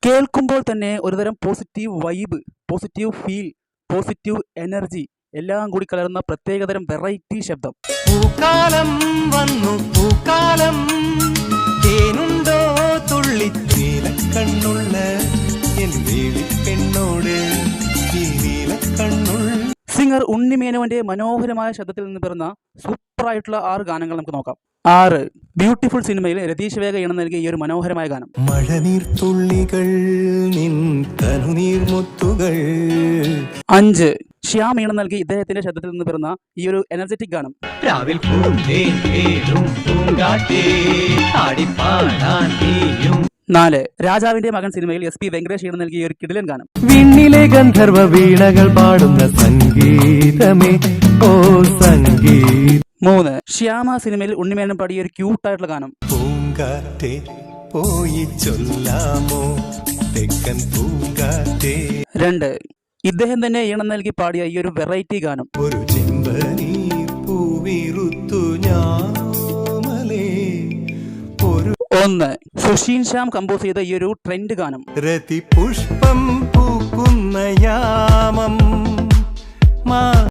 കേൾക്കുമ്പോൾ തന്നെ ഒരുതരം positive vibe, positive feel, positive energy എല്ലാം കൂടി കലർന്ന പ്രത്യേകതരം വെറൈറ്റി ശബ്ദം. പൂക്കാലം വന്നു പൂക്കാലം, തേനുണ്ടോ തുള്ളി നീലക്കണ്ണുള്ള എൻ പെണ്ണോട് നീലക്കണ്ണുള്ള. സിംഗർ ഉണ്ണിമേനോന്റെ മനോഹരമായ ശബ്ദത്തിൽ നിന്ന് പിറന്ന സൂപ്പറായിട്ടുള്ള 6 ഗാനങ്ങൾ നമുക്ക് നോക്കാം. 6. ബ്യൂട്ടിഫുൾ സിനിമയിൽ രതീഷ് വേഗ ഇണം നൽകിയ ഈ ഒരു മനോഹരമായ ഗാനം. മഴനീർ തുള്ളികൾ നിൻ തനുനീർ മുത്തുകൾ. 5. ശ്യാം ഈണം നൽകി ഇദ്ദേഹത്തിന്റെ ശബ്ദത്തിൽ നിന്ന് പിറന്ന ഈ ഒരു എനർജറ്റിക് ഗാനം. 4. രാജാവിന്റെ മകൻ സിനിമയിൽ SP വെങ്കടേഷ് ഈണം നൽകിയ ഒരു കിടിലൻ ഗാനം. വിണ്ണിലെ ഗന്ധർവ വീണകൾ പാടുന്ന സംഗീതമേ ഓ സംഗീത. 3. ശ്യാമ സിനിമയിൽ ഉണ്ണിമേനോൻ പാടിയ ഒരു ക്യൂട്ടായിട്ടുള്ള ഗാനം. പൂങ്കാറ്റേ പോയി ചൊല്ലാമോ തെക്കൻ പൂങ്കാറ്റേ. 2. ഇദ്ദേഹം തന്നെ ഈണം നൽകി പാടിയ ഈ ഒരു വെറൈറ്റി ഗാനം. ഒരു ചെമ്പനീ പൂവിറുത്തു ഞാമലേ. 1. സുഷീൻ ശ്യാം കമ്പോസ് ചെയ്ത ഈ ഒരു ട്രെൻഡ് ഗാനം. രതി പുഷ്പം പൂക്കുന്ന യാമം.